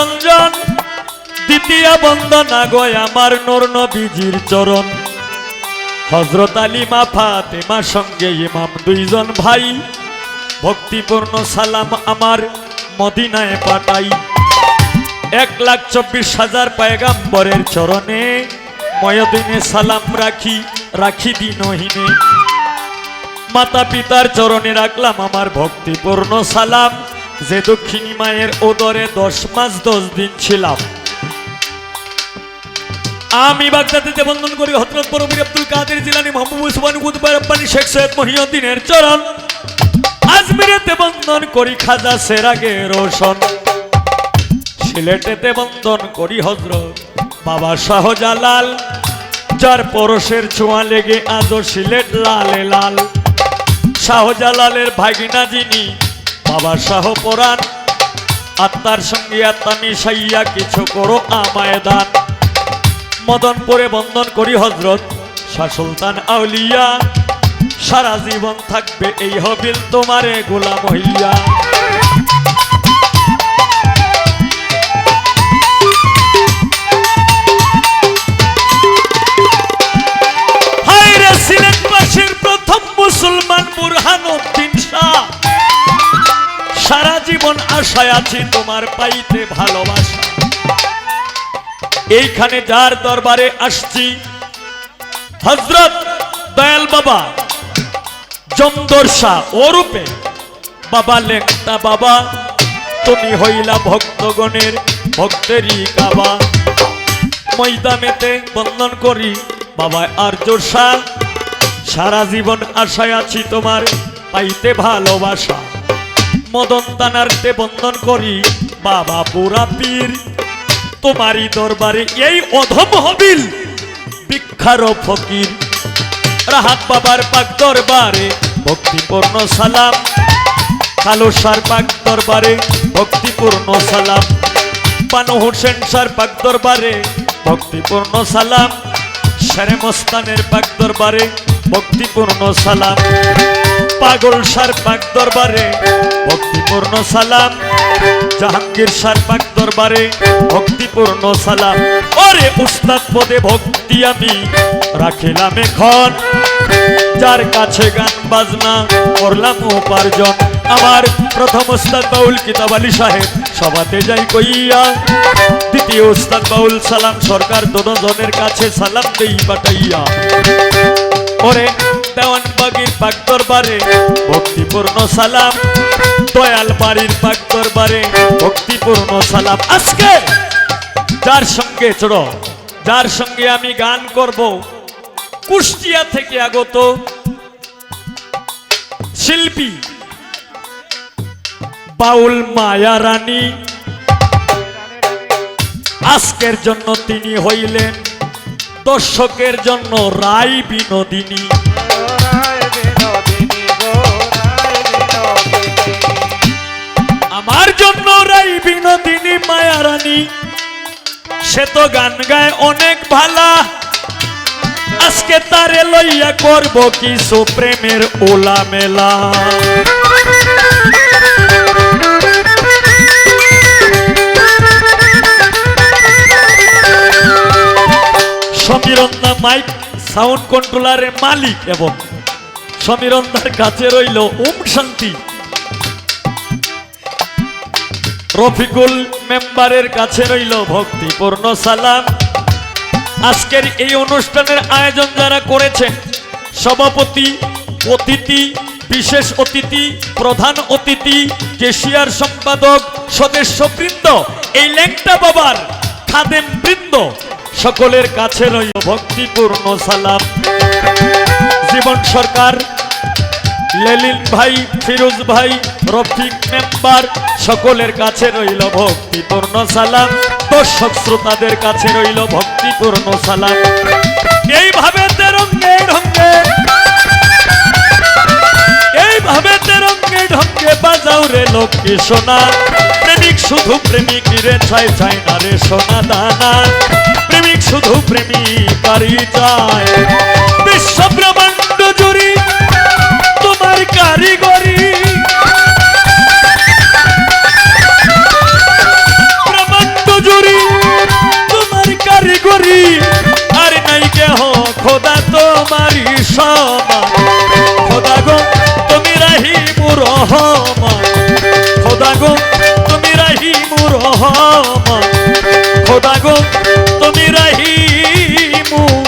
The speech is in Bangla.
নিরঞ্জন দ্বিতীয় বন্দনা গয় আমার নূর নবীজির চরণ হযরত আলী মা ফাতেমা সঙ্গে ইমাম দুইজন ভাই ভক্তিপূর্ণ সালাম আমার মদিনায় পাঠাই 1,24,000 পয়গম্বরের চরণে ময়দিনে সালাম রাখি দিনহীনে মাতা পিতার চরণে রাখলাম আমার ভক্তিপূর্ণ সালাম যে দক্ষিণী মায়ের ওদরে 10 মাস 10 দিন ছিলাম আমি বাগদাদেতে বন্দন করি হযরত পীর আব্দুল কাদের জিলানী মাহবুব উসমান কুতুব রব্বানী শেখ সৈয়দ মহিউদ্দিনের চরণ আজমিরেতে বন্দন করি খাজা সেরাগে রোশন সিলেটেতে বন্দন করি হযরত বাবা শাহজালাল যার পরশের ছোঁয়া লেগে আজও সিলেট লালে লাল শাহজালালের ভাগিনা যিনি বাবা শাহ পরাণ আত্মার সঙ্গে আত্মা মিশাইয়া কিছু করো আমায় দান মদনপুরে বন্দন করি হযরত শাহ সুলতান আউলিয়া সারা জীবন থাকবে এই হবিল তোমারে গোলাম হইয়া হায়রে সিলেটবাসীর প্রথম মুসলমান বুরহানুদ্দিন শাহ সারা জীবন আশায় আছি তোমার পাইতে ভালোবাসা এইখানে যার দরবারে আসছি হযরত দয়াল বাবা জমদর শাহ ওরূপে বাবা লেংটা বাবা তুমি হইলা ভক্তগণের ভক্তেরই কাবা ময়দানেতে বন্দন করি বাবা আর্য শাহ সারা জীবন আশায় আছি তোমার পাইতে ভালোবাসা মদন তানারতে বন্দন করি বাবা পুরা পীর তোমারই দরবারে এই অধম হবিল বিখ্যাত ফকির রাহাত বাবার পাক দরবারে ভক্তিপূর্ণ সালাম কালো সার পাক দরবারে ভক্তিপূর্ণ সালাম পানু হোসেন সার পাক দরবারে ভক্তিপূর্ণ সালাম শেরে মস্তানের পাক দরবারে ভক্তিপূর্ণ সালাম পাগল সার পাক দরবারে ভক্তিপূর্ণ সালাম জাহাঙ্গীর সার পাক দরবারে ভক্তিপূর্ণ সালাম ওরে উস্তাদ পদে ভক্তি আমি রাখিলাম এখন যার কাছে গান বাজনা করলাম উপার্জন আমার প্রথম উস্তাদ বাউল কিতাব আলী সাহেব সভাতে যাই কইয়া দ্বিতীয় উস্তাদ বাউল সালাম সরকার দুজনের কাছে সালাম দেই পাঠাইয়া ওরে দেওয়ান বাগির পাক দরবারে ভক্তিপূর্ণ সালাম দয়াল বাড়ির পাক দরবারে ভক্তিপূর্ণ সালাম আজকে যার সঙ্গে চড়ো যার সঙ্গে আমি গান করব কুষ্টিয়া থেকে আগত শিল্পী বাউল মায়া রানী আজকের জন্য তিনি হইলেন দর্শকের জন্য রায় বিনোদিনী আমার জন্য রায় বিনোদিনী মায়া রানী সে তো গান গায় অনেক ভালা আজকে তারে লইয়া করব কিছু প্রেমের ওলা মেলা সমীরন্দা মাইক সাউন্ড কন্ট্রোলারের মালিক এবং সমীরন্দার কাছে রইল ওম শান্তি রফিকুল মেম্বারের কাছে রইল ভক্তিপূর্ণ সালাম আজকের এই অনুষ্ঠানের আয়োজন যারা করেছেন সভাপতি অতিথি বিশেষ অতিথি প্রধান অতিথি কেশিয়ার সম্পাদক সদস্যবৃন্দ এই ল্যাংটা বাবার খাদেম বৃন্দ সকলের কাছে রইল ভক্তিপূর্ণ সালাম জীবন সরকার লেলিন ভাই ফিরোজ ভাই রফিক মেম্বার সকলের কাছে রইল ভক্তিপূর্ণ সালাম দর্শক শ্রোতাদের কাছে রইল ভক্তিপূর্ণ সালাম এইভাবে তেরঙ্গে ঢঙ্গে বাজাও রে লক্ষ্মী সোনা প্রেমিক শুধু প্রেমিক রে চাই চাই না রে সোনা দানা প্রেমিক শুধু প্রেমিকারই চায় বিশ্ব ব্রহ্মাণ্ড জুড়ি তোমার কারিগরি ব্রহ্মাণ্ড করি আর নাই কেহ খোদা তোমারি সমান খোদা গো তুমি রাহিমুর রহমান খোদা গো তুমি রাহিমুর রহমান খোদা গো তুমি রাহিমুর